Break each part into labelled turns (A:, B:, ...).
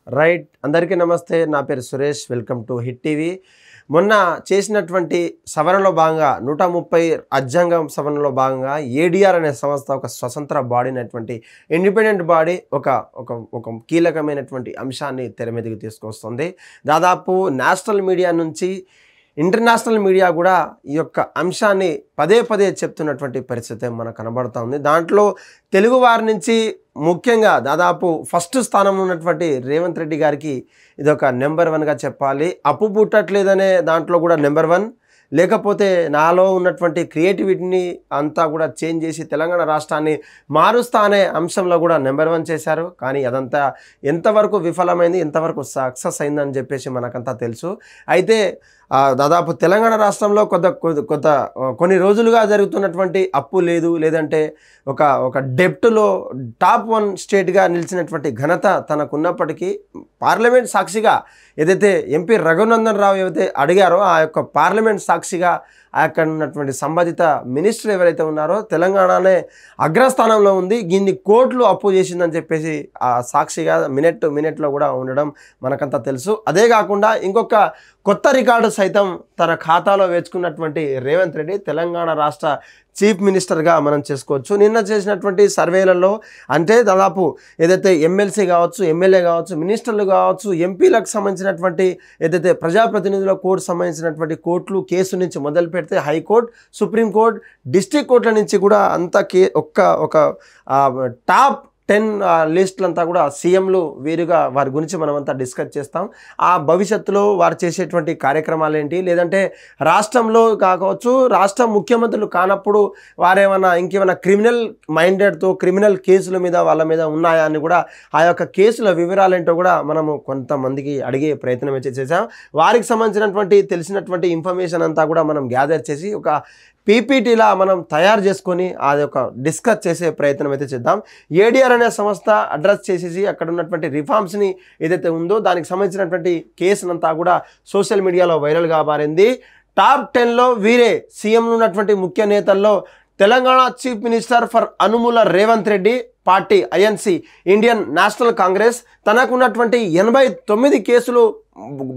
A: Right అందరికీ నమస్తే. నా పేరు Suresh. Welcome to hit TV. మొన్న చేసినటువంటి సవరణలో భాగంగా 130 రాజ్యాంగం సవరణలో భాగంగా ఏడీఆర్ అనే సంస్థ ఒక స్వతంత్ర బాడీ అయినటువంటి ఇండిపెండెంట్ బాడీ ఒక కీలకమైనటువంటి అంశాన్ని తెర మీదకి తీసుకొస్తుంది. దాదాపు నేషనల్ మీడియా నుంచి ఇంటర్నేషనల్ మీడియా కూడా ఈ యొక్క అంశాన్ని పదే పదే చెప్తున్నటువంటి పరిస్థితి మనకు కనబడుతూ ఉంది. దాంట్లో తెలుగు వారి నుంచి ముఖ్యంగా దాదాపు ఫస్ట్ స్థానంలో ఉన్నటువంటి రేవంత్ రెడ్డి గారికి ఇది ఒక నెంబర్ 1గా చెప్పాలి. అప్పు పుట్టట్లేదనే దాంట్లో కూడా నెంబర్ 1, లేకపోతే నాలో ఉన్నటువంటి క్రియేటివిటీని అంతా కూడా చేంజ్ చేసి తెలంగాణ రాష్ట్రాన్ని మారుస్తా అనే అంశంలో కూడా నెంబర్ 1 చేశారు. కానీ అదంతా ఎంతవరకు విఫలమైంది, ఎంతవరకు సక్సెస్ అయిందని చెప్పేసి మనకంతా తెలుసు. అయితే దాదాపు తెలంగాణ రాష్ట్రంలో కొన్ని రోజులుగా జరుగుతున్నటువంటి అప్పు లేదు, లేదంటే ఒక డెప్ట్లో టాప్ 1 స్టేట్గా నిలిచినటువంటి ఘనత తనకున్నప్పటికీ పార్లమెంట్ సాక్షిగా ఏదైతే ఎంపీ రఘునందన్ రావు ఏదైతే అడిగారో ఆ యొక్క పార్లమెంట్ సాక్షిగా అక్కడ ఉన్నటువంటి సంబంధిత మినిస్టర్ ఎవరైతే ఉన్నారో తెలంగాణనే అగ్రస్థానంలో ఉంది, ఇన్ని కోట్లు అప్పు చేసిందని చెప్పేసి ఆ సాక్షిగా మినిట్లో కూడా ఉండడం మనకంతా తెలుసు. అదే కాకుండా ఇంకొక కొత్త రికార్డు సైతం తన ఖాతాలో వేసుకున్నటువంటి రేవంత్ రెడ్డి తెలంగాణ రాష్ట్ర చీఫ్ మినిస్టర్గా మనం చేసుకోవచ్చు. నిన్న చేసినటువంటి సర్వేలలో అంటే దాదాపు ఏదైతే ఎమ్మెల్సీ కావచ్చు, ఎమ్మెల్యే కావచ్చు, మినిస్టర్లు కావచ్చు, ఎంపీలకు సంబంధించినటువంటి ఏదైతే ప్రజాప్రతినిధుల కోర్టు సంబంధించినటువంటి కోర్టులు కేసు నుంచి మొదలు పెడితే హైకోర్టు, సుప్రీంకోర్టు, డిస్ట్రిక్ట్ కోర్టుల నుంచి కూడా అంతా ఒక టాప్ 10 లిస్టులంతా కూడా సీఎంలు వీరుగా వారి గురించి మనమంతా డిస్కస్ చేస్తాం. ఆ భవిష్యత్తులో వారు చేసేటువంటి కార్యక్రమాలు ఏంటి, లేదంటే రాష్ట్రంలో కావచ్చు రాష్ట్ర ముఖ్యమంత్రులు కానప్పుడు వారేమన్నా ఇంకేమైనా క్రిమినల్ మైండెడ్తో క్రిమినల్ కేసుల మీద వాళ్ళ మీద ఉన్నాయా అని కూడా ఆ యొక్క కేసుల వివరాలేంటో కూడా మనము కొంతమందికి అడిగే ప్రయత్నం అయితే చేసాం. వారికి సంబంధించినటువంటి తెలిసినటువంటి ఇన్ఫర్మేషన్ అంతా కూడా మనం గ్యాదర్ చేసి ఒక పీపీటీలా మనం తయారు చేసుకొని అది ఒక డిస్కస్ చేసే ప్రయత్నం అయితే చేద్దాం. ఏడీఆర్ అనే సంస్థ అడ్రస్ చేసేసి అక్కడ ఉన్నటువంటి రిఫార్మ్స్ని ఏదైతే ఉందో దానికి సంబంధించినటువంటి కేసునంతా కూడా సోషల్ మీడియాలో వైరల్గా మారింది. టాప్ 10లో వీరే సీఎంలు ఉన్నటువంటి ముఖ్య నేతల్లో Telangana chief minister for Anumula Revanth Reddy, party INC Indian national Congress. తనకున్నటువంటి 89 కేసులు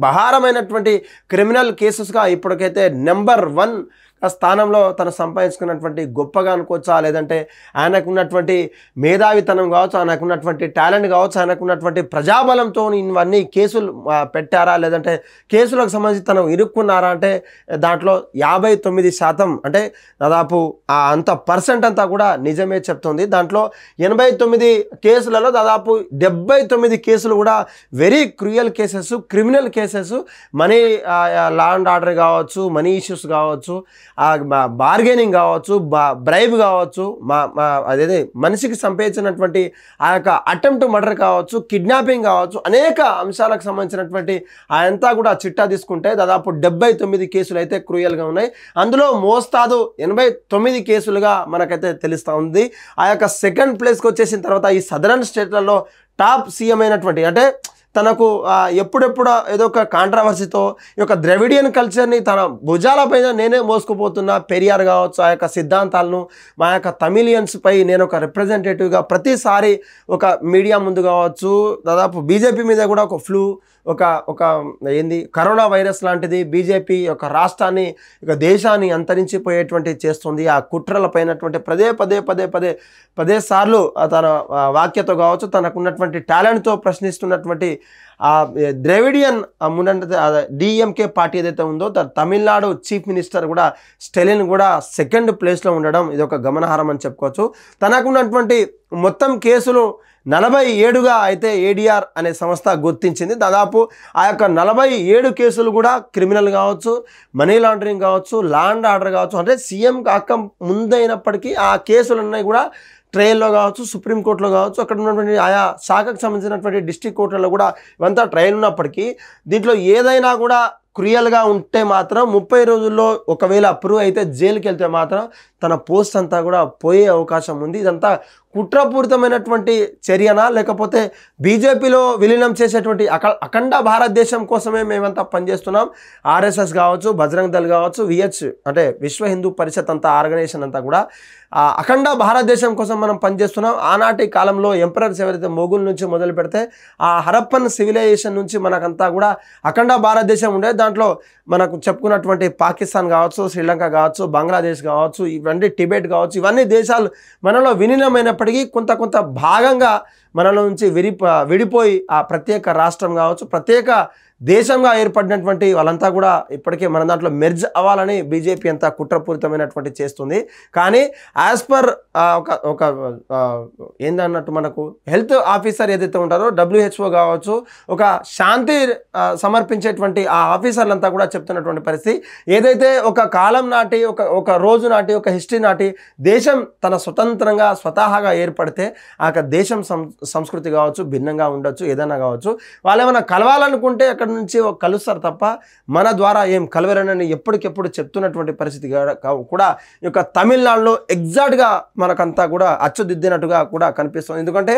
A: బహారమైనటువంటి క్రిమినల్ కేసెస్గా ఇప్పటికైతే నెంబర్ 1 స్థానంలో తను సంపాదించుకున్నటువంటి గొప్పగా అనుకోవచ్చా, లేదంటే ఆయనకున్నటువంటి మేధావితనం కావచ్చు, ఆయనకున్నటువంటి టాలెంట్ కావచ్చు, ఆయనకున్నటువంటి ప్రజాబలంతో ఇవన్నీ కేసులు పెట్టారా, లేదంటే కేసులకు సంబంధించి తను ఇరుక్కున్నారా అంటే దాంట్లో 59% అంటే దాదాపు అంత పర్సెంట్ అంతా కూడా నిజమే చెప్తుంది. దాంట్లో 89 కేసులలో దాదాపు 79 కేసులు కూడా very cruel cases, criminal cases, money law and order కావచ్చు, మనీ ఇష్యూస్ కావచ్చు, బార్గెనింగ్ కావచ్చు, బ్రైబ్ కావచ్చు, అదేదే మనిషికి సంపాదించినటువంటి ఆ యొక్క అటెంప్ట్ మర్డర్ కావచ్చు, కిడ్నాపింగ్ కావచ్చు, అనేక అంశాలకు సంబంధించినటువంటి అదంతా కూడా చిట్టా తీసుకుంటే దాదాపు 79 కేసులు అయితే క్రూయల్గా ఉన్నాయి. అందులో మోస్తాదు 89 కేసులుగా మనకైతే తెలుస్తూ ఉంది. ఆ యొక్క సెకండ్ ప్లేస్కి వచ్చేసిన తర్వాత ఈ సదరన్ స్టేట్లలో టాప్ సీఎం అయినటువంటి అంటే తనకు ఎప్పుడెప్పుడు ఏదో ఒక కాంట్రవర్సీతో ఈ యొక్క ద్రవిడియన్ కల్చర్ని తన భుజాలపైన నేనే మోసుకుపోతున్నా, పెరియార్ కావచ్చు ఆ యొక్క సిద్ధాంతాలను మా యొక్క తమిళియన్స్పై నేను ఒక రిప్రజెంటేటివ్గా ప్రతిసారి ఒక మీడియా ముందు కావచ్చు, దాదాపు బీజేపీ మీద కూడా ఒక ఒక ఏంది కరోనా వైరస్ లాంటిది బీజేపీ యొక్క రాష్ట్రాన్ని ఇక దేశాన్ని అంతరించిపోయేటువంటి చేస్తుంది. ఆ కుట్రలపైనటువంటి పదే సార్లు తన వాక్యతో కావచ్చు, తనకున్నటువంటి టాలెంట్తో ప్రశ్నిస్తున్నటువంటి ఆ ద్రవిడియన్ డిఎంకే పార్టీ ఏదైతే ఉందో తమిళనాడు చీఫ్ మినిస్టర్ కూడా స్టెలిన్ కూడా సెకండ్ ప్లేస్లో ఉండడం ఇది ఒక గమనార్హం అని చెప్పుకోవచ్చు. తనకున్నటువంటి మొత్తం కేసులు 47గా అయితే ఏడీఆర్ అనే సంస్థ గుర్తించింది. దాదాపు ఆ యొక్క 47 కేసులు కూడా క్రిమినల్ కావచ్చు, మనీ లాండరింగ్ కావచ్చు, లా అండ్ ఆర్డర్ కావచ్చు, అంటే సీఎం కాక ముందైనప్పటికీ ఆ కేసులన్నీ కూడా ట్రయల్లో కావచ్చు, సుప్రీంకోర్టులో కావచ్చు, అక్కడ ఉన్నటువంటి ఆయా శాఖకు సంబంధించినటువంటి డిస్ట్రిక్ట్ కోర్టులలో కూడా ఇవంతా ట్రయల్ ఉన్నప్పటికీ దీంట్లో ఏదైనా కూడా క్రూయల్గా ఉంటే మాత్రం 30 రోజుల్లో ఒకవేళ అప్రూవ్ అయితే జైలుకి వెళ్తే మాత్రం తన పోస్ట్ అంతా కూడా పోయే అవకాశం ఉంది. ఇదంతా కుట్రపూరితమైనటువంటి చర్యనా, లేకపోతే బీజేపీలో విలీనం చేసేటువంటి అఖండ భారతదేశం కోసమే మేమంతా పనిచేస్తున్నాం, ఆర్ఎస్ఎస్ కావచ్చు, బజరంగ్ దళ్ కావచ్చు, అంటే విశ్వ హిందూ పరిషత్ అంతా ఆర్గనైజేషన్ అంతా కూడా అఖండ భారతదేశం కోసం మనం పనిచేస్తున్నాం. ఆనాటి కాలంలో ఎంపరర్స్ ఎవరైతే మొఘల్ నుంచి మొదలు పెడితే ఆ హరప్పన్ సివిలైజేషన్ నుంచి మనకంతా కూడా అఖండ భారతదేశం ఉండేది. దాంట్లో మనకు చెప్పుకున్నటువంటి పాకిస్తాన్ కావచ్చు, శ్రీలంక కావచ్చు, బంగ్లాదేశ్ కావచ్చు, ఇవన్నీ టిబెట్ కావచ్చు, ఇవన్నీ దేశాలు మనలో విలీనమైనప్పటికీ కొంత భాగంగా మనలో నుంచి విడిపోయి ఆ ప్రత్యేక రాష్ట్రం కావచ్చు, ప్రత్యేక దేశంగా ఏర్పడినటువంటి వాళ్ళంతా కూడా ఇప్పటికే మన దాంట్లో మెర్జ్ అవ్వాలని బీజేపీ అంతా కుట్రపూరితమైనటువంటి చేస్తుంది. కానీ యాజ్ పర్ ఒక ఏందన్నట్టు మనకు హెల్త్ ఆఫీసర్ ఏదైతే ఉంటారో WHO కావచ్చు, ఒక శాంతి సమర్పించేటువంటి ఆ ఆఫీసర్లంతా కూడా చెప్తున్నటువంటి పరిస్థితి, ఏదైతే ఒక కాలం నాటి ఒక రోజు నాటి ఒక హిస్టరీ నాటి దేశం తన స్వతంత్రంగా స్వతహాగా ఏర్పడితే ఆ దేశం సంస్కృతి కావచ్చు భిన్నంగా ఉండొచ్చు, ఏదైనా కావచ్చు, వాళ్ళు ఏమైనా కలవాలనుకుంటే అక్కడ నుంచి కలుస్తారు తప్ప మన ద్వారా ఏం కలవరనని ఎప్పటికెప్పుడు చెప్తున్నటువంటి పరిస్థితి కూడా ఈ యొక్క తమిళనాడులో ఎగ్జాక్ట్గా మనకంతా కూడా అచ్చుదిద్దినట్టుగా కూడా కనిపిస్తుంది. ఎందుకంటే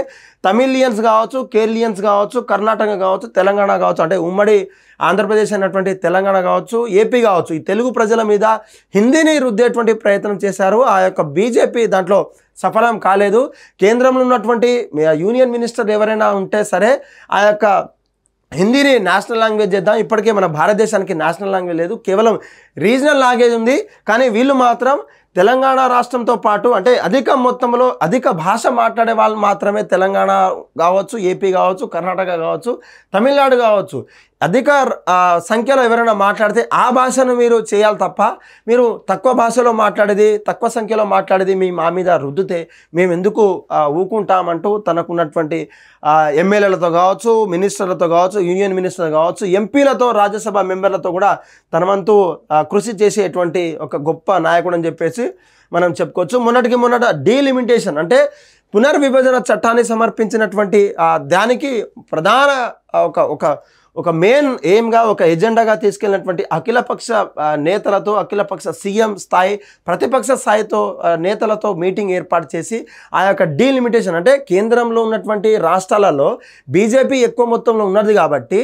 A: తమిళియన్స్ కావచ్చు, కేరళియన్స్ కావచ్చు, కర్ణాటక కావచ్చు, తెలంగాణ కావచ్చు, అంటే ఉమ్మడి ఆంధ్రప్రదేశ్ అయినటువంటి తెలంగాణ కావచ్చు, ఏపీ కావచ్చు, ఈ తెలుగు ప్రజల మీద హిందీని రుద్దేటువంటి ప్రయత్నం చేశారు. ఆ యొక్క బీజేపీ దాంట్లో సఫలం కాలేదు. కేంద్రంలో ఉన్నటువంటి యూనియన్ మినిస్టర్ ఎవరైనా ఉంటే సరే ఆ యొక్క హిందీని నేషనల్ లాంగ్వేజ్ చేద్దాం, ఇప్పటికే మన భారతదేశానికి నేషనల్ లాంగ్వేజ్ లేదు, కేవలం రీజనల్ లాంగ్వేజ్ ఉంది. కానీ వీళ్ళు మాత్రం తెలంగాణ రాష్ట్రంతో పాటు అంటే అధిక మొత్తంలో అధిక భాష మాట్లాడే వాళ్ళు మాత్రమే తెలంగాణ కావచ్చు, ఏపీ కావచ్చు, కర్ణాటక కావచ్చు, తమిళనాడు కావచ్చు, అధిక సంఖ్యలో ఎవరైనా మాట్లాడితే ఆ భాషను మీరు చేయాలి తప్ప మీరు తక్కువ భాషలో మాట్లాడేది, తక్కువ సంఖ్యలో మాట్లాడేది మా మీద రుద్దితే మేము ఎందుకు ఊకుంటామంటూ తనకున్నటువంటి ఎమ్మెల్యేలతో కావచ్చు, మినిస్టర్లతో కావచ్చు, యూనియన్ మినిస్టర్ కావచ్చు, ఎంపీలతో, రాజ్యసభ మెంబర్లతో కూడా తన వంతు కృషి చేసేటువంటి ఒక గొప్ప నాయకుడు అని చెప్పేసి మనం చెప్పుకోవచ్చు. మొన్నటి డీలిమిటేషన్ అంటే పునర్విభజన చట్టాన్ని సమర్పించినటువంటి దానికి ప్రధాన ఒక మెయిన్ ఎయిమ్గా, ఒక ఎజెండాగా తీసుకెళ్ళినటువంటి అఖిలపక్ష నేతలతో, అఖిలపక్ష సీఎం స్థాయి, ప్రతిపక్ష స్థాయితో నేతలతో మీటింగ్ ఏర్పాటు చేసి ఆ యొక్క డీలిమిటేషన్ అంటే కేంద్రంలో ఉన్నటువంటి రాష్ట్రాలలో బీజేపీ ఎక్కువ మొత్తంలో ఉన్నది కాబట్టి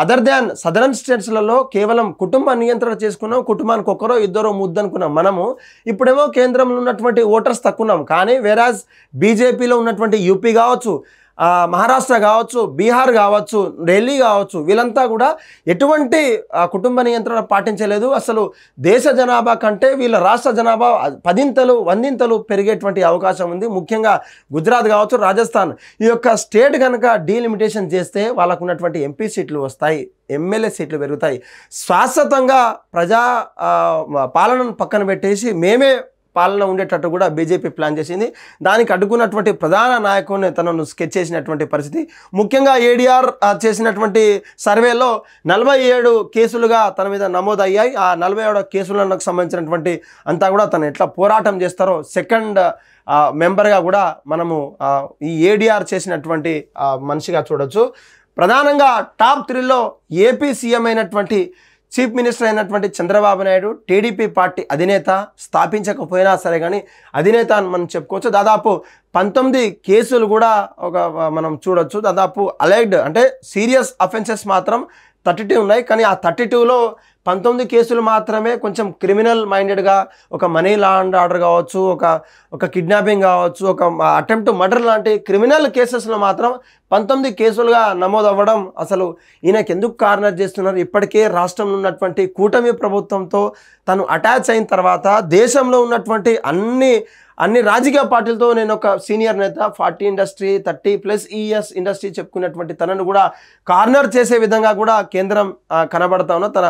A: అదర్ దాన్ సదరన్ స్టేట్స్లలో కేవలం కుటుంబ నియంత్రణ చేసుకున్నాం, కుటుంబానికి ఒకరో ఇద్దరో ముద్దనుకున్నాం. మనము ఇప్పుడేమో కేంద్రంలో ఉన్నటువంటి ఓటర్స్ తక్కున్నాం. కానీ వేరాజ్ బీజేపీలో ఉన్నటువంటి యూపీ కావచ్చు, మహారాష్ట్ర కావచ్చు, బీహార్ కావచ్చు, ఢిల్లీ కావచ్చు, వీళ్ళంతా కూడా ఎటువంటి కుటుంబ నియంత్రణ పాటించలేదు. అసలు దేశ జనాభా కంటే వీళ్ళ రాష్ట్ర జనాభా 10 100 పెరిగేటువంటి అవకాశం ఉంది. ముఖ్యంగా గుజరాత్ కావచ్చు, రాజస్థాన్, ఈ యొక్క స్టేట్ కనుక డీలిమిటేషన్ చేస్తే వాళ్ళకు ఉన్నటువంటి ఎంపీ సీట్లు వస్తాయి, ఎమ్మెల్యే సీట్లు పెరుగుతాయి. శాశ్వతంగా ప్రజా పాలనను పక్కన పెట్టేసి మేమే పాలన ఉండేటట్టు కూడా బీజేపీ ప్లాన్ చేసింది. దానికి అడ్డుకున్నటువంటి ప్రధాన నాయకుడిని తనను స్కెచ్ చేసినటువంటి పరిస్థితి. ముఖ్యంగా ఏడీఆర్ చేసినటువంటి సర్వేలో 47 కేసులుగా తన మీద నమోదయ్యాయి. ఆ 47 కేసులకు సంబంధించినటువంటి అంతా కూడా తను ఎట్లా పోరాటం చేస్తారో సెకండ్ మెంబర్గా కూడా మనము ఈ ఏడీఆర్ చేసినటువంటి మనిషిగా చూడొచ్చు. ప్రధానంగా టాప్ 3లో ఏపీ సీఎం అయినటువంటి చీఫ్ మినిస్టర్ అయినటువంటి చంద్రబాబు నాయుడు, టీడీపీ పార్టీ అధినేత, స్థాపించకపోయినా సరే కానీ అధినేత అని మనం చెప్పుకోవచ్చు. దాదాపు 19 కేసులు కూడా మనం చూడొచ్చు. దాదాపు అలైడ్ అంటే సీరియస్ అఫెన్సెస్ మాత్రం 32 ఉన్నాయి. కానీ ఆ 32లో 19 కేసులు మాత్రమే కొంచెం క్రిమినల్ మైండెడ్గా, ఒక మనీ లాండ్ ఆర్డర్ కావచ్చు, ఒక కిడ్నాపింగ్ కావచ్చు, ఒక అటెంప్ట్ మర్డర్ లాంటి క్రిమినల్ కేసెస్లో మాత్రం 19 కేసులుగా నమోదవ్వడం అసలు ఈయనకి ఎందుకు కార్నర్ చేస్తున్నారు? ఇప్పటికే రాష్ట్రంలో ఉన్నటువంటి కూటమి ప్రభుత్వంతో తను అటాచ్ అయిన తర్వాత దేశంలో ఉన్నటువంటి అన్ని రాజకీయ పార్టీలతో నేను ఒక సీనియర్ నేత, 40 ఇండస్ట్రీ 30+ ఇయర్స్ ఇండస్ట్రీ చెప్పుకున్నటువంటి తనను కూడా కార్నర్ చేసే విధంగా కూడా కేంద్రం కనబడతా ఉన్న తన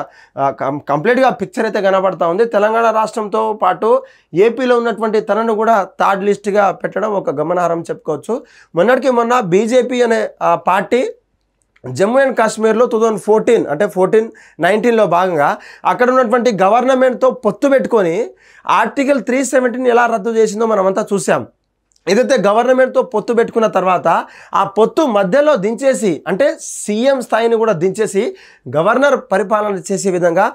A: కంప్లీట్గా పిక్చర్ అయితే కనబడతా ఉంది. తెలంగాణ రాష్ట్రంతో పాటు ఏపీలో ఉన్నటువంటి తనను కూడా థర్డ్ లిస్ట్గా పెట్టడం ఒక గమనార్హం చెప్పుకోవచ్చు. మొన్న బీజేపీ అనే పార్టీ జమ్మూ అండ్ కాశ్మీర్లో 2014 అంటే 19లో భాగంగా అక్కడ ఉన్నటువంటి గవర్నమెంట్తో పొత్తు పెట్టుకొని ఆర్టికల్ 370 ఎలా రద్దు చేసిందో మనమంతా చూసాం. ఏదైతే గవర్నమెంట్తో పొత్తు పెట్టుకున్న తర్వాత ఆ పొత్తు మధ్యలో దించేసి, అంటే సీఎం స్థాయిని కూడా దించేసి గవర్నర్ పరిపాలన చేసే విధంగా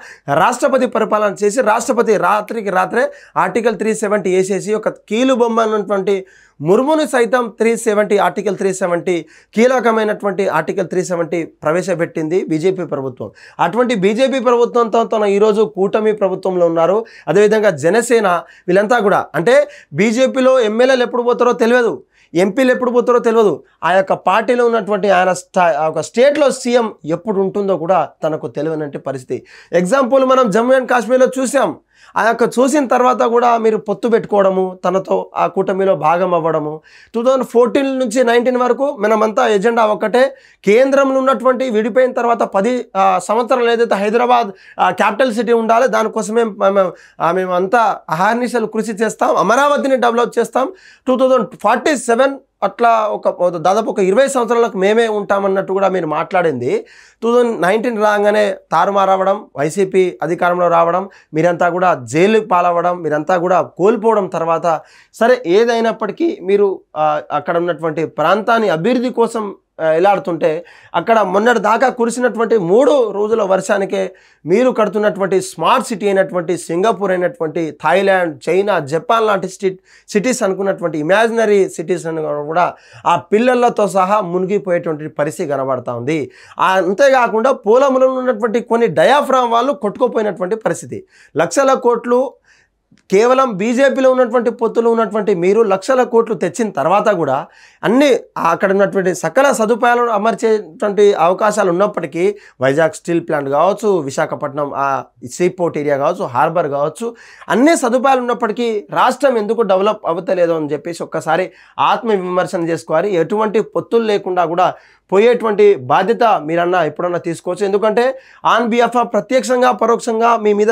A: రాష్ట్రపతి పరిపాలన చేసి రాష్ట్రపతి రాత్రికి రాత్రే ఆర్టికల్ 370 వేసేసి ఒక కీలు బొమ్మ అన్నటువంటి ముర్మును సైతం 370 ఆర్టికల్ 370 కీలకమైనటువంటి ఆర్టికల్ 370 ప్రవేశపెట్టింది బీజేపీ ప్రభుత్వం. అటువంటి బీజేపీ ప్రభుత్వంతో తన ఈరోజు కూటమి ప్రభుత్వంలో ఉన్నారు. అదేవిధంగా జనసేన వీళ్ళంతా కూడా అంటే బీజేపీలో ఎమ్మెల్యేలు ఎప్పుడు పోతారో తెలియదు, ఎంపీలు ఎప్పుడు పోతారో తెలియదు. ఆ యొక్క పార్టీలో ఉన్నటువంటి ఆయన ఒక స్టేట్లో సీఎం ఎప్పుడు ఉంటుందో కూడా తనకు తెలియనటువంటి పరిస్థితి. ఎగ్జాంపుల్ మనం జమ్మూ అండ్ కాశ్మీర్లో చూసాం. ఆ యొక్క చూసిన తర్వాత కూడా మీరు పొత్తు పెట్టుకోవడము, తనతో ఆ కూటమిలో భాగం అవ్వడము. 2014 నుంచి 19 వరకు మనమంతా ఎజెండా ఒక్కటే, కేంద్రంలో ఉన్నటువంటి విడిపోయిన తర్వాత 10 సంవత్సరాలు ఏదైతే హైదరాబాద్ క్యాపిటల్ సిటీ ఉండాలి, దానికోసమే మేమంతా అహర్నిశలు కృషి చేస్తాం, అమరావతిని డెవలప్ చేస్తాం, 2047 అట్లా దాదాపు ఒక 20 సంవత్సరాలకు మేమే ఉంటామన్నట్టు కూడా మీరు మాట్లాడింది. 2019 రాగానే తారుమారవడం, వైసీపీ అధికారంలో రావడం, మీరంతా కూడా జైలు పాలవ్వడం, మీరంతా కూడా కోల్పోవడం. తర్వాత సరే ఏదైనప్పటికీ మీరు అక్కడ ఉన్నటువంటి ప్రాంతాన్ని అభివృద్ధి కోసం ఎలాడుతుంటే అక్కడ మొన్నటి దాకా కురిసినటువంటి 3 రోజుల వర్షానికే మీరు కడుతున్నటువంటి స్మార్ట్ సిటీ అయినటువంటి సింగపూర్ అయినటువంటి థాయిలాండ్, చైనా, జపాన్ లాంటి సిటీస్ అనుకున్నటువంటి ఇమాజినరీ సిటీస్ అని కూడా ఆ పిల్లలతో సహా మునిగిపోయేటువంటి పరిస్థితి కనబడతా ఉంది. అంతేకాకుండా పొలంలో ఉన్నటువంటి కొన్ని డయాఫ్రామ్ వాళ్ళు కొట్టుకుపోయినటువంటి పరిస్థితి. లక్షల కోట్లు కేవలం బీజేపీలో ఉన్నటువంటి పొత్తులో ఉన్నటువంటి మీరు లక్షల కోట్లు తెచ్చిన తర్వాత కూడా అన్ని అక్కడ ఉన్నటువంటి సకల సదుపాయాలను అమర్చేటువంటి అవకాశాలు ఉన్నప్పటికీ వైజాగ్ స్టీల్ ప్లాంట్ కావచ్చు, విశాఖపట్నం సీపోర్ట్ ఏరియా కావచ్చు, హార్బర్ కావచ్చు, అన్ని సదుపాయాలు ఉన్నప్పటికీ రాష్ట్రం ఎందుకు డెవలప్ అవుతలేదు అని చెప్పేసి ఒక్కసారి ఆత్మవిమర్శన చేసుకోవాలి. ఎటువంటి పొత్తులు లేకుండా కూడా పోయేటువంటి బాధ్యత మీరన్నా ఎప్పుడన్నా తీసుకోవచ్చు. ఎందుకంటే ఆన్ బిహాఫ్ ప్రత్యక్షంగా పరోక్షంగా మీ మీద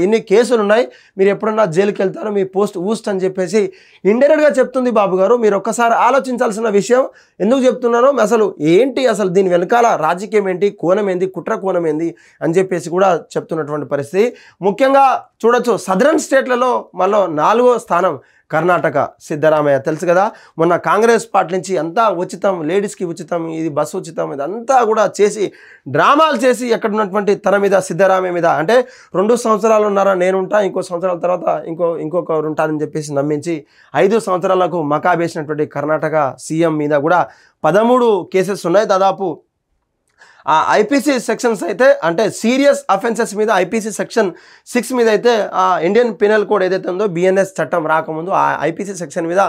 A: ఇన్ని కేసులు ఉన్నాయి, మీరు ఎప్పుడన్నా జైలుకి వెళ్తారో మీ పోస్ట్ ఊస్ట్ అని చెప్పేసి ఇండైరెక్ట్గా చెప్తుంది బాబు గారు. మీరు ఒక్కసారి ఆలోచించాల్సిన విషయం. ఎందుకు చెప్తున్నానో అసలు ఏంటి, అసలు దీని వెనకాల రాజకీయం ఏంటి, కోణం ఏంది, కుట్ర కోణం ఏంది అని చెప్పేసి కూడా చెప్తున్నటువంటి పరిస్థితి. ముఖ్యంగా చూడొచ్చు సదరన్ స్టేట్లలో మళ్ళీ 4వ స్థానం కర్ణాటక. సిద్ధరామయ్య తెలుసు కదా, మొన్న కాంగ్రెస్ పార్టీ నుంచి అంతా ఉచితం, లేడీస్కి ఉచితం, ఇది బస్సు ఉచితం, ఇదంతా కూడా చేసి డ్రామాలు చేసి ఎక్కడ ఉన్నటువంటి తన మీద సిద్ధరామయ్య మీద అంటే 2 సంవత్సరాలు ఉన్నారా నేను ఉంటా, ఇంకో సంవత్సరాల తర్వాత ఇంకొకరు ఉంటారని చెప్పేసి నమ్మించి 5 సంవత్సరాలకు మకాబేసినటువంటి కర్ణాటక సీఎం మీద కూడా 13 కేసెస్ ఉన్నాయి. దాదాపు ఐపీసీ సెక్షన్స్ అయితే అంటే సీరియస్ అఫెన్సెస్ మీద ఐపీసీ సెక్షన్ 6 మీద అయితే ఇండియన్ పినల్ కోడ్ ఏదైతే ఉందో బిఎన్ఎస్ చట్టం రాకముందు ఆ ఐపీసీ సెక్షన్ మీద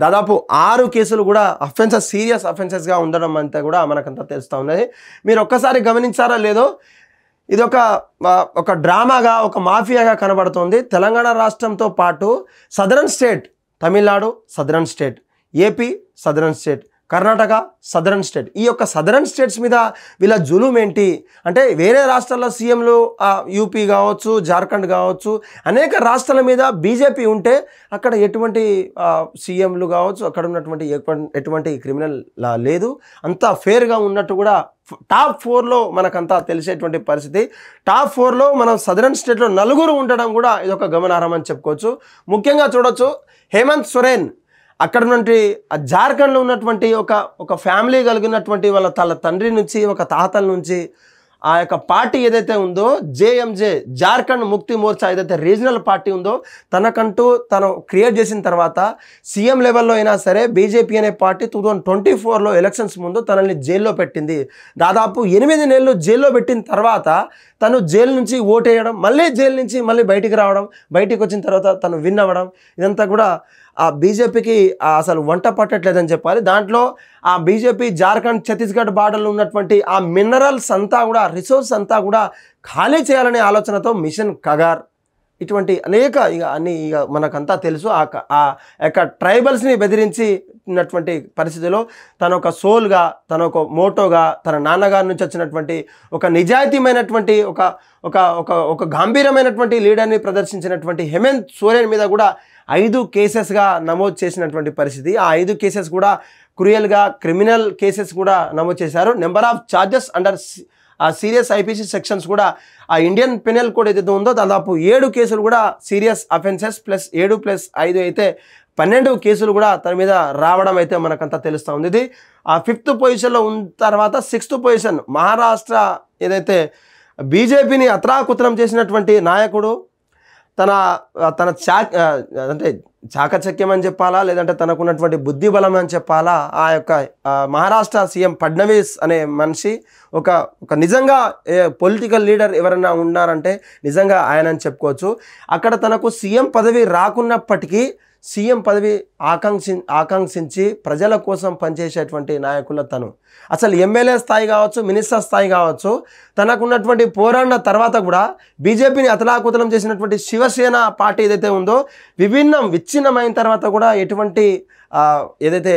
A: దాదాపు 6 కేసులు కూడా అఫెన్సెస్ సీరియస్ అఫెన్సెస్గా ఉండడం అంతా కూడా మనకంతా తెలుస్తూ ఉన్నది. మీరు ఒక్కసారి గమనించారా లేదో, ఇది ఒక డ్రామాగా, ఒక మాఫియాగా కనబడుతుంది. తెలంగాణ రాష్ట్రంతో పాటు southern state, Tamil Nadu southern state, AP southern state, Karnataka southern state, ఈ యొక్క సదరన్ స్టేట్స్ మీద వీళ్ళ జులుం ఏంటి అంటే వేరే రాష్ట్రాల్లో సీఎంలు యూపీ కావచ్చు, జార్ఖండ్ కావచ్చు, అనేక రాష్ట్రాల మీద బీజేపీ ఉంటే అక్కడ ఎటువంటి సీఎంలు కావచ్చు, అక్కడ ఉన్నటువంటి ఎటువంటి క్రిమినల్ లేదు, అంతా ఫేర్గా ఉన్నట్టు కూడా టాప్ 4లో మనకంతా తెలిసేటువంటి పరిస్థితి. టాప్ 4లో మనం సదరన్ స్టేట్లో 4 ఉండడం కూడా ఇది ఒక గమనార్హం అని చెప్పుకోవచ్చు. ముఖ్యంగా చూడొచ్చు హేమంత్ సోరెన్ అక్కడ ఉన్నటువంటి జార్ఖండ్లో ఉన్నటువంటి ఒక ఫ్యామిలీ కలిగినటువంటి వాళ్ళ తండ్రి నుంచి, ఒక తాతల నుంచి ఆ యొక్క పార్టీ ఏదైతే ఉందో జేఎంజే, జార్ఖండ్ ముక్తి మోర్చా ఏదైతే రీజనల్ పార్టీ ఉందో తనకంటూ తను క్రియేట్ చేసిన తర్వాత సీఎం లెవెల్లో అయినా సరే బీజేపీ అనే పార్టీ 2024లో ఎలక్షన్స్ ముందు తనని జైల్లో పెట్టింది. దాదాపు 8 నెలలు జైల్లో పెట్టిన తర్వాత తను జైలు నుంచి ఓటేయడం, మళ్ళీ జైలు నుంచి మళ్ళీ బయటికి రావడం, బయటికి వచ్చిన తర్వాత తను విన్ అవ్వడం, ఇదంతా కూడా ఆ బీజేపీకి అసలు వంట పట్టట్లేదని చెప్పాలి. దాంట్లో ఆ బీజేపీ జార్ఖండ్, ఛత్తీస్గఢ్ బార్డర్లో ఉన్నటువంటి ఆ మినరల్స్ అంతా కూడా, రిసోర్స్ అంతా కూడా ఖాళీ చేయాలనే ఆలోచనతో మిషన్ కగార్ ఇటువంటి అనేక ఇక మనకంతా తెలుసు. ఆ యొక్క ట్రైబల్స్ని బెదిరించి ఉన్నటువంటి పరిస్థితిలో తన ఒక సోల్గా, తన ఒక మోటోగా, తన నాన్నగారి నుంచి వచ్చినటువంటి ఒక నిజాయితీమైనటువంటి ఒక గంభీరమైనటువంటి లీడర్ని ప్రదర్శించినటువంటి హేమంత్ సోరెన్ మీద కూడా 5 కేసెస్గా నమోదు చేసినటువంటి పరిస్థితి. ఆ 5 కేసెస్ కూడా క్రూయల్గా క్రిమినల్ కేసెస్ కూడా నమోదు చేశారు. Number of charges under serious IPC sections కూడా ఆ ఇండియన్ పెనల్ కోడ్ ఏదైతే ఉందో దాదాపు 7 కేసులు కూడా సీరియస్ అఫెన్సెస్ ప్లస్ 7 ప్లస్ 5 అయితే 12 కేసులు కూడా తన మీద రావడం అయితే మనకంతా తెలుస్తూ ఉంది. ఇది ఆ 5th పొజిషన్లో ఉన్న తర్వాత 6th పొజిషన్ మహారాష్ట్ర ఏదైతే బీజేపీని అత్రాకుత్రం చేసినటువంటి నాయకుడు తన తన అంటే చాకచక్యం అని చెప్పాలా, లేదంటే తనకున్నటువంటి బుద్ధి బలం అని చెప్పాలా, ఆ యొక్క మహారాష్ట్ర సీఎం ఫడ్నవీస్ అనే మనిషి ఒక నిజంగా పొలిటికల్ లీడర్ ఎవరైనా ఉన్నారంటే నిజంగా ఆయన అని చెప్పుకోవచ్చు. అక్కడ తనకు సీఎం పదవి రాకున్నప్పటికీ సీఎం పదవి ఆకాంక్షించి ప్రజల కోసం పనిచేసేటువంటి నాయకుల తను అసలు ఎమ్మెల్యే స్థాయి కావచ్చు, మినిస్టర్ స్థాయి కావచ్చు, తనకున్నటువంటి పోరాడిన తర్వాత కూడా బీజేపీని అతలాకుతలం చేసినటువంటి శివసేన పార్టీ ఏదైతే ఉందో విచ్ఛిన్నమైన తర్వాత కూడా ఎటువంటి ఏదైతే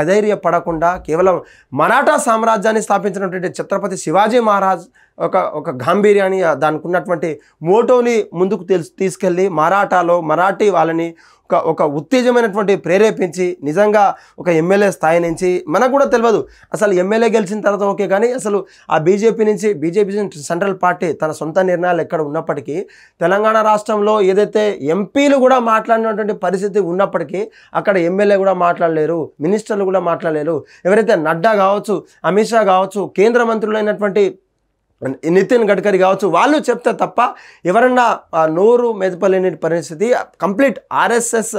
A: అధైర్యపడకుండా కేవలం మరాఠా సామ్రాజ్యాన్ని స్థాపించినటువంటి ఛత్రపతి శివాజీ మహారాజ్ ఒక గాంభీర్యాన్ని దానికి ఉన్నటువంటి మోటోని ముందుకు తీసుకెళ్ళి మరాఠీ వాళ్ళని ఒక ఉత్తేజమైనటువంటి ప్రేరేపించి నిజంగా ఒక ఎమ్మెల్యే స్థాయి నుంచి మనకు కూడా తెలియదు అసలు ఎమ్మెల్యే గెలిచిన తర్వాత ఓకే, కానీ అసలు ఆ బీజేపీ సెంట్రల్ పార్టీ తన సొంత నిర్ణయాలు ఎక్కడ ఉన్నప్పటికీ తెలంగాణ రాష్ట్రంలో ఏదైతే ఎంపీలు కూడా మాట్లాడినటువంటి పరిస్థితి ఉన్నప్పటికీ అక్కడ ఎమ్మెల్యే కూడా మాట్లాడలేరు, మినిస్టర్లు కూడా మాట్లాడలేరు. ఎవరైతే నడ్డా కావచ్చు, అమిత్ షా కావచ్చు, కేంద్ర మంత్రులైనటువంటి నితిన్ గడ్కరీ కావచ్చు, వాళ్ళు చెప్తే తప్ప ఎవరన్నా నోరు మెదపలేని పరిస్థితి, కంప్లీట్ ఆర్ఎస్ఎస్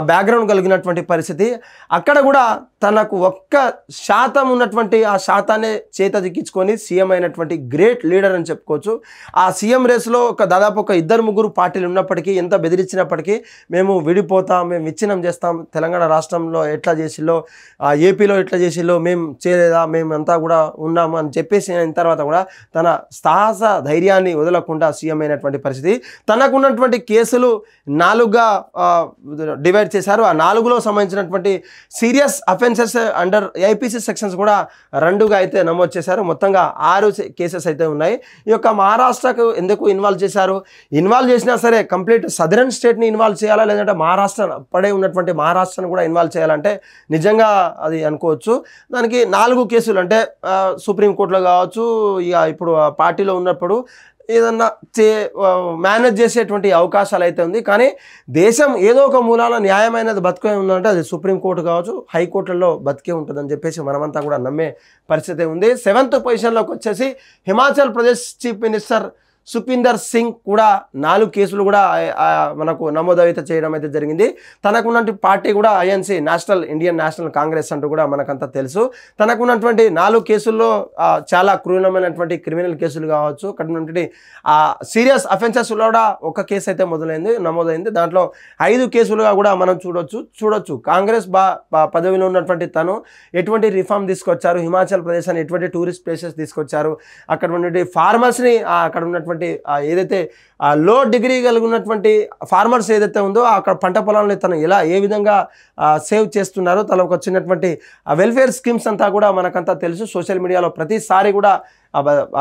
A: బ్యాక్గ్రౌండ్ కలిగినటువంటి పరిస్థితి. అక్కడ కూడా తనకు 1% ఉన్నటువంటి ఆ శాతాన్ని చేతదిక్కించుకొని సీఎం అయినటువంటి గ్రేట్ లీడర్ అని చెప్పుకోవచ్చు. ఆ సీఎం రేసులో దాదాపు 2-3 పార్టీలు ఉన్నప్పటికీ, ఎంత బెదిరించినప్పటికీ మేము విడిపోతాం, మేము విచ్ఛిన్నం చేస్తాం, తెలంగాణ రాష్ట్రంలో ఎట్లా చేసిల్లో, ఏపీలో ఎట్లా చేసిల్లో మేము చేయలేదా, మేమంతా కూడా ఉన్నాము అని చెప్పేసి అయిన తర్వాత కూడా తన సాహస ధైర్యాన్ని వదలకుండా సీఎం అయినటువంటి పరిస్థితి. తనకున్నటువంటి కేసులు 4గా డివైడ్ చేశారు. ఆ 4లో సంబంధించినటువంటి serious offences under IPC sections కూడా 2గా అయితే నమోదు చేశారు. మొత్తంగా 6 కేసెస్ అయితే ఉన్నాయి. ఈ యొక్క మహారాష్ట్రకు ఎందుకు ఇన్వాల్వ్ చేశారు? ఇన్వాల్వ్ చేసినా సరే కంప్లీట్ సదరన్ స్టేట్ని ఇన్వాల్వ్ చేయాలా, లేదంటే మహారాష్ట్ర పడే ఉన్నటువంటి మహారాష్ట్రను కూడా ఇన్వాల్వ్ చేయాలంటే నిజంగా అది అనుకోవచ్చు. దానికి 4 కేసులు అంటే సుప్రీంకోర్టులో కావచ్చు, ఇక ఇప్పుడు పార్టీలో ఉన్నప్పుడు ఏదన్నా మేనేజ్ చేసేటువంటి అవకాశాలు అయితే ఉంది. కానీ దేశం ఏదో ఒక మూలాల న్యాయమైనది బతికే ఉందంటే అది సుప్రీంకోర్టు కావచ్చు, హైకోర్టులలో బతికే ఉంటుందని చెప్పేసి మనమంతా కూడా నమ్మే పరిస్థితి ఉంది. 7th పొజిషన్లోకి వచ్చేసి హిమాచల్ ప్రదేశ్ చీఫ్ మినిస్టర్ సుపీందర్ సింగ్ కూడా 4 కేసులు కూడా మనకు నమోదైతే చేయడం అయితే జరిగింది. తనకున్నటువంటి పార్టీ కూడా ఐఎన్సీ ఇండియన్ నేషనల్ కాంగ్రెస్ అంటూ కూడా మనకంతా తెలుసు. తనకున్నటువంటి 4 కేసుల్లో చాలా క్రూరమైనటువంటి క్రిమినల్ కేసులు కావచ్చు, అక్కడ ఉన్నటువంటి సీరియస్ అఫెన్సెస్లో కూడా 1 కేసు అయితే నమోదైంది. దాంట్లో 5 కేసులుగా కూడా మనం చూడొచ్చు. కాంగ్రెస్ పదవిలో ఉన్నటువంటి తను ఎటువంటి రిఫార్మ్ తీసుకొచ్చారు, హిమాచల్ ప్రదేశ్ అని ఎటువంటి టూరిస్ట్ ప్లేసెస్ తీసుకొచ్చారు, అక్కడ ఉన్నటువంటి ఫార్మర్స్ని అక్కడ ఉన్నటువంటి ఏదైతే లో డిగ్రీ కలిగి ఉన్నటువంటి ఫార్మర్స్ ఏదైతే ఉందో అక్కడ పంట పొలాలను తను ఏ విధంగా సేవ్ చేస్తున్నారో తనకు వచ్చినటువంటి వెల్ఫేర్ స్కీమ్స్ అంతా కూడా మనకంతా తెలుసు. సోషల్ మీడియాలో ప్రతిసారి కూడా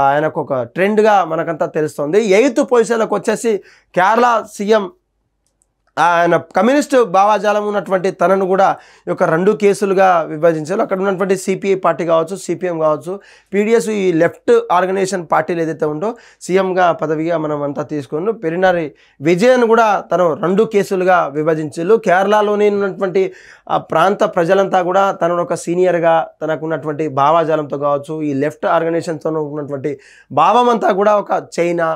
A: ఆయనకు ఒక ట్రెండ్గా మనకంతా తెలుస్తుంది. 8th పొజిషన్లోకి వచ్చేసి కేరళ సీఎం ఆయన కమ్యూనిస్టు భావాజాలం ఉన్నటువంటి తనను కూడా ఈ యొక్క 2 కేసులుగా విభజించారు. అక్కడ ఉన్నటువంటి సిపిఐ పార్టీ కావచ్చు, సిపిఎం కావచ్చు, పీడిఎస్, ఈ లెఫ్ట్ ఆర్గనైజేషన్ పార్టీలు ఏదైతే ఉందో సీఎంగా పదవిగా మనం అంతా తీసుకున్నాం. పెరినారి విజయన్ కూడా తను 2 కేసులుగా విభజించారు. కేరళలోని ఉన్నటువంటి ప్రాంత ప్రజలంతా కూడా తనను ఒక సీనియర్గా తనకున్నటువంటి భావాజాలంతో కావచ్చు, ఈ లెఫ్ట్ ఆర్గనైజేషన్తో ఉన్నటువంటి భావం అంతా కూడా ఒక చైనా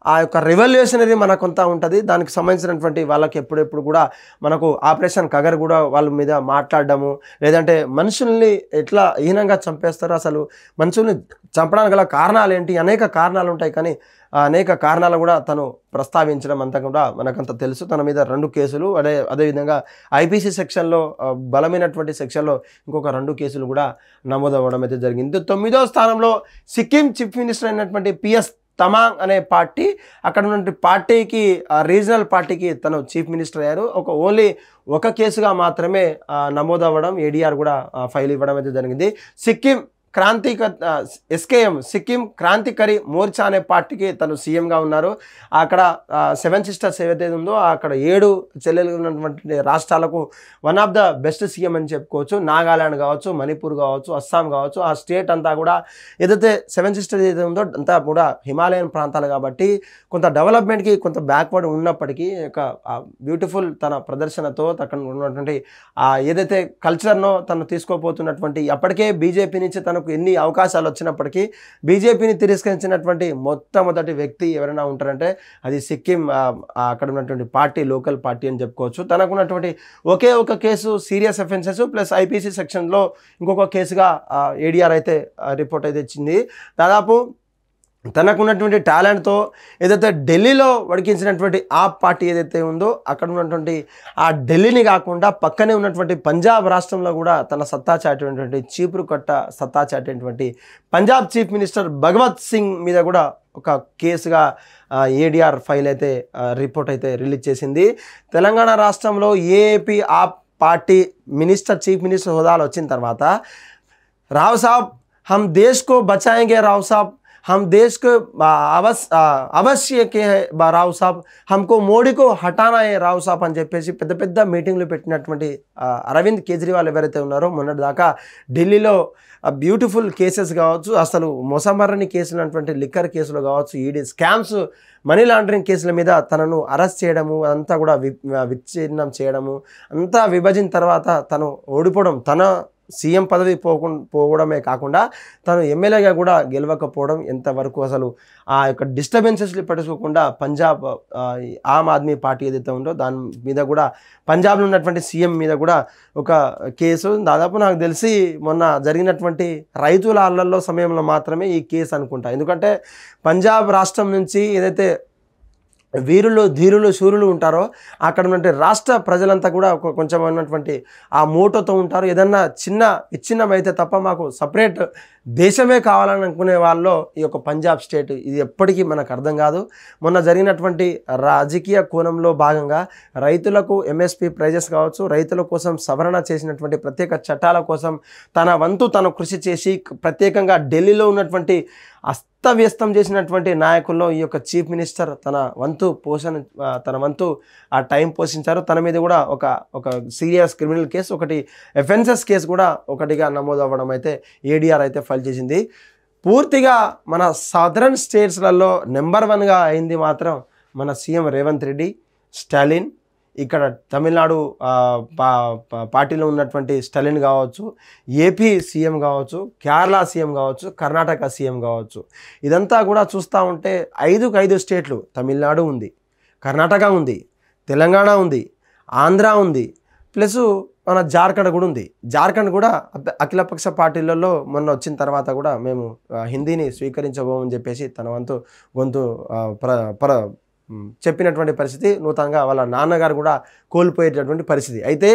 A: ఆ యొక్క రెవల్యూషనరీ మనకంతా ఉంటుంది. దానికి సంబంధించినటువంటి వాళ్ళకి ఎప్పుడెప్పుడు కూడా మనకు ఆపరేషన్ కగర్ కూడా వాళ్ళ మీద మాట్లాడడము, లేదంటే మనుషుల్ని ఎట్లా హీనంగా చంపేస్తారో, అసలు మనుషుల్ని చంపడానికి గల కారణాలు ఏంటి, అనేక కారణాలు ఉంటాయి. కానీ అనేక కారణాలు కూడా తను ప్రస్తావించడం అంతా కూడా మనకంత తెలుసు. తన మీద 2 కేసులు, అదేవిధంగా ఐపీసీ సెక్షన్లో బలమైనటువంటి సెక్షన్లో ఇంకొక 2 కేసులు కూడా నమోదవ్వడం అయితే జరిగింది. 9వ స్థానంలో సిక్కిం చీఫ్ మినిస్టర్ అయినటువంటి పిఎస్ తమాంగ్ అనే పార్టీ, అక్కడ ఉన్నటువంటి పార్టీకి రీజనల్ పార్టీకి తను చీఫ్ మినిస్టర్ అయ్యారు. ఓన్లీ 1 కేసుగా మాత్రమే నమోదవ్వడం, ఏడీఆర్ కూడా ఫైల్ ఇవ్వడం అయితే జరిగింది. ఎస్కేఎం సిక్కిం క్రాంతికరి మోర్చా అనే పార్టీకి తను సీఎంగా ఉన్నారు. అక్కడ 7 సిస్టర్స్ ఏవైతే ఉందో అక్కడ 7 చెల్లెలు ఉన్నటువంటి రాష్ట్రాలకు one of the best CM అని చెప్పుకోవచ్చు. నాగాలాండ్ కావచ్చు, మణిపూర్ కావచ్చు, అస్సాం కావచ్చు, ఆ స్టేట్ అంతా కూడా ఏదైతే 7 సిస్టర్స్ ఏదైతే ఉందో అంతా కూడా హిమాలయన్ ప్రాంతాలు కాబట్టి కొంత డెవలప్మెంట్కి కొంత బ్యాక్వర్డ్ ఉన్నప్పటికీ ఒక బ్యూటిఫుల్ తన ప్రదర్శనతో అక్కడ ఉన్నటువంటి ఏదైతే కల్చర్నో తను తీసుకోపోతున్నటువంటి, అప్పటికే బీజేపీ నుంచి తను తనకు ఎన్ని అవకాశాలు వచ్చినప్పటికీ బీజేపీని తిరస్కరించినటువంటి మొట్టమొదటి వ్యక్తి ఎవరైనా ఉంటారంటే అది సిక్కిం అక్కడ ఉన్నటువంటి పార్టీ, లోకల్ పార్టీ అని చెప్పుకోవచ్చు. తనకున్నటువంటి ఒకే ఒక case serious offences plus IPC సెక్షన్లో ఇంకొక కేసుగా ఏడీఆర్ అయితే రిపోర్ట్ అయితే ఇచ్చింది. దాదాపు తనకున్నటువంటి టాలెంట్తో ఏదైతే ఢిల్లీలో వడికించినటువంటి ఆప్ పార్టీ ఏదైతే ఉందో అక్కడ ఉన్నటువంటి ఆ ఢిల్లీని కాకుండా పక్కనే ఉన్నటువంటి పంజాబ్ రాష్ట్రంలో కూడా తన సత్తా చాటేటువంటి చీపురు కట్ట సత్తా చాటేటువంటి పంజాబ్ చీఫ్ మినిస్టర్ భగవత్ సింగ్ మీద కూడా ఒక కేసుగా ఏడీఆర్ ఫైల్ అయితే రిపోర్ట్ అయితే రిలీజ్ చేసింది. తెలంగాణ రాష్ట్రంలో ఏఏపీ ఆప్ పార్టీ మినిస్టర్, చీఫ్ మినిస్టర్ హోదాలో వచ్చిన తర్వాత రావ్ సాబ్ హమ్ దేశ్ కో బచాయేంగే, రావ్ సాబ్ हम देश को अवश्य के है राव साहब, हमको మోడీ को हटाना है రావ్ సాబ్ అని చెప్పేసి పెద్ద పెద్ద మీటింగ్లు పెట్టినటువంటి అరవింద్ కేజ్రీవాల్ ఎవరైతే ఉన్నారో మొన్నటి దాకా ఢిల్లీలో బ్యూటిఫుల్ కేసెస్ కావచ్చు, అసలు మొసమర్రని కేసులు అటువంటి లిక్కర్ కేసులు కావచ్చు, ఈడీ స్కామ్స్, మనీ లాండరింగ్ కేసుల మీద తనను అరెస్ట్ చేయడము, అంతా కూడా విచ్ఛిన్నం చేయడము, అంతా విభజించిన తర్వాత తను ఓడిపోవడం, తన సీఎం పదవి పోవడమే కాకుండా తను ఎమ్మెల్యేగా కూడా గెలవకపోవడం ఎంతవరకు అసలు ఆ యొక్క డిస్టర్బెన్సెస్ని పట్టుకోకుండా పంజాబ్ ఆమ్ ఆద్మీ పార్టీ ఏదైతే ఉందో దాని మీద కూడా పంజాబ్లో ఉన్నటువంటి సీఎం మీద కూడా ఒక కేసు, దాదాపు నాకు తెలిసి మొన్న జరిగినటువంటి రైతుల అల్లల్లో సమయంలో మాత్రమే ఈ కేసు అనుకుంటా. ఎందుకంటే పంజాబ్ రాష్ట్రం నుంచి ఏదైతే వీరులు, ధీరులు, శూరులు ఉంటారో అక్కడ ఉన్నటువంటి రాష్ట్ర ప్రజలంతా కూడా కొంచెం ఉన్నటువంటి ఆ మోటోతో ఉంటారు. ఏదన్నా చిన్న విచ్ఛిన్నమైతే తప్ప మాకు సపరేట్ దేశమే కావాలని అనుకునే వాళ్ళు ఈ యొక్క పంజాబ్ స్టేట్ ఇది ఎప్పటికీ మనకు అర్థం కాదు. మొన్న జరిగినటువంటి రాజకీయ కోణంలో భాగంగా రైతులకు ఎంఎస్పి ప్రైజెస్ కావచ్చు, రైతుల కోసం సవరణ చేసినటువంటి ప్రత్యేక చట్టాల కోసం తన వంతు తను కృషి చేసి ప్రత్యేకంగా ఢిల్లీలో ఉన్నటువంటి అస్తవ్యస్తం చేసినటువంటి నాయకుల్లో ఈ యొక్క చీఫ్ మినిస్టర్ తన వంతు ఆ టైం పోషించారు. తన మీద కూడా ఒక సీరియస్ క్రిమినల్ కేసు, ఒకటి ఎఫెన్సెస్ కేసు కూడా ఒకటిగా నమోదు అవ్వడం అయితే ఏడీఆర్ అయితే ఫైల్ చేసింది. పూర్తిగా మన సదరన్ స్టేట్స్లలో నెంబర్ 1గా అయింది మాత్రం మన సీఎం రేవంత్ రెడ్డి, స్టాలిన్. ఇక్కడ తమిళనాడు పార్టీలో ఉన్నటువంటి స్టాలిన్ కావచ్చు, ఏపీ సీఎం కావచ్చు, కేరళ సీఎం కావచ్చు, కర్ణాటక సీఎం కావచ్చు, ఇదంతా కూడా చూస్తూ ఉంటే 5 స్టేట్లు, తమిళనాడు ఉంది, కర్ణాటక ఉంది, తెలంగాణ ఉంది, ఆంధ్ర ఉంది, ప్లస్ మన జార్ఖండ్ కూడా ఉంది. జార్ఖండ్ కూడా అఖిలపక్ష పార్టీలలో మొన్న వచ్చిన తర్వాత కూడా మేము హిందీని స్వీకరించబోమని చెప్పేసి తన వంతు గొంతు చెప్పినటువంటి పరిస్థితి, నూతనంగా వాళ్ళ నాన్నగారు కూడా కోల్పోయేటటువంటి పరిస్థితి. అయితే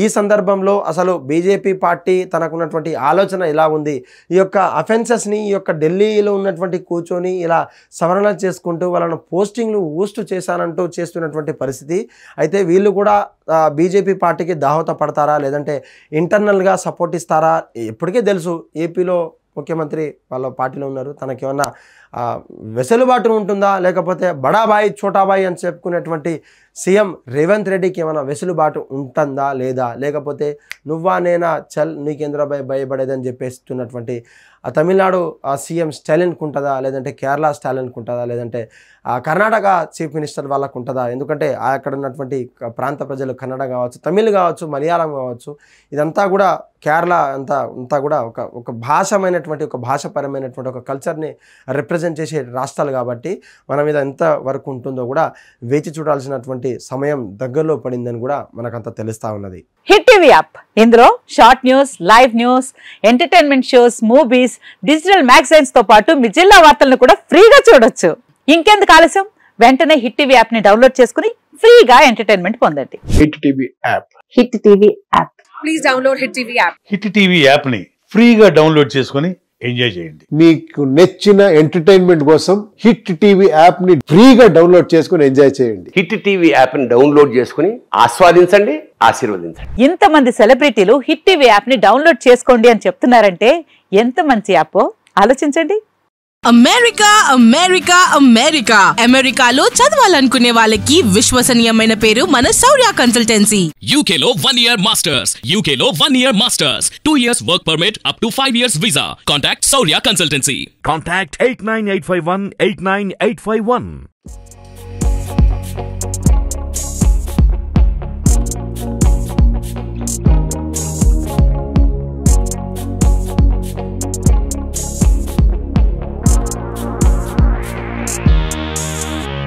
A: ఈ సందర్భంలో అసలు బీజేపీ పార్టీ తనకున్నటువంటి ఆలోచన ఎలా ఉంది, ఈ యొక్క అఫెన్సెస్ని ఈ యొక్క ఢిల్లీలో ఉన్నటువంటి కూర్చొని ఇలా సవరణ చేసుకుంటూ వాళ్ళను పోస్టింగ్లు ఊస్ట్ చేశానంటూ చేస్తున్నటువంటి పరిస్థితి. అయితే వీళ్ళు కూడా బీజేపీ పార్టీకి దాహోత పడతారా, లేదంటే ఇంటర్నల్గా సపోర్ట్ ఇస్తారా? ఎప్పటికే తెలుసు ఏపీలో ముఖ్యమంత్రి వాళ్ళ పార్టీలో ఉన్నారు, తనకేమన్నా వెసులుబాటు ఉంటుందా, లేకపోతే బడాబాయి చోటాబాయి అని చెప్పుకునేటువంటి సీఎం రేవంత్ రెడ్డికి ఏమైనా వెసులుబాటు ఉంటుందా లేదా, లేకపోతే నువ్వా నేనా చల్ నీకేంద్రబాయ్ భయపడేదని చెప్పేస్తున్నటువంటి ఆ తమిళనాడు సీఎం స్టాలిన్కి ఉంటుందా, లేదంటే కేరళ స్టాలిన్కి ఉంటుందా, లేదంటే కర్ణాటక చీఫ్ మినిస్టర్ వాళ్ళకు ఉంటుందా? ఎందుకంటే అక్కడ ఉన్నటువంటి ప్రాంత ప్రజలు కన్నడ కావచ్చు, తమిళ్ కావచ్చు, మలయాళం కావచ్చు, ఇదంతా కూడా కేరళ అంతా కూడా ఒక భాషమైనటువంటి ఒక భాషపరమైనటువంటి ఒక కల్చర్ని రిప్రజెంట్ చేసే రాష్ట్రాలు కాబట్టి మన మీద ఎంత వరకు ఉంటుందో కూడా వేచి చూడాల్సినటువంటి సమయం దగ్గరలో పడిందని కూడా మనకంతా తెలుస్తూ ఉన్నది.
B: హిట్ టీవీ యాప్, ఇందులో short news, live news, entertainment shows, movies, digital magazines తో పాటు మీ జిల్లా వార్తలను కూడా ఫ్రీగా చూడొచ్చు. ఇంకెందుకు ఆలస్యం, వెంటనే హిట్ టీవీ యాప్ ని డౌన్లోడ్ చేసుకుని ఫ్రీగా ఎంటర్టైన్మెంట్ పొందండి.
C: Hit TV app,
B: hit TV app,
D: please download hit TV app.
E: Hit TV app ని ఫ్రీగా డౌన్లోడ్ చేసుకుని ఎంజాయ్ చేయండి.
C: మీకు నచ్చిన ఎంటర్టైన్మెంట్ కోసం హిట్ టీవీ యాప్ ని ఫ్రీగా డౌన్లోడ్ చేసుకుని ఎంజాయ్ చేయండి.
F: హిట్ టీవీ యాప్ ని డౌన్లోడ్ చేసుకుని ఆస్వాదించండి, ఆశీర్వదించండి.
B: ఇంతమంది సెలబ్రిటీలు హిట్ టీవీ యాప్ ని డౌన్లోడ్ చేసుకోండి అని చెప్తున్నారంటే ఎంత మంచి యాప్ ఆలోచించండి.
D: అమెరికా అమెరికా అమెరికా అమెరికాలో చదవాలనుకునే వాళ్ళకి విశ్వసనీయమైన పేరు మన శౌర్య కన్సల్టెన్సీ.
G: UK లో 1 year masters, UK లో 1 year masters, 2 years work permit up to 5 years visa. Contact Saurya Consultancy.
H: Contact 89851 89851.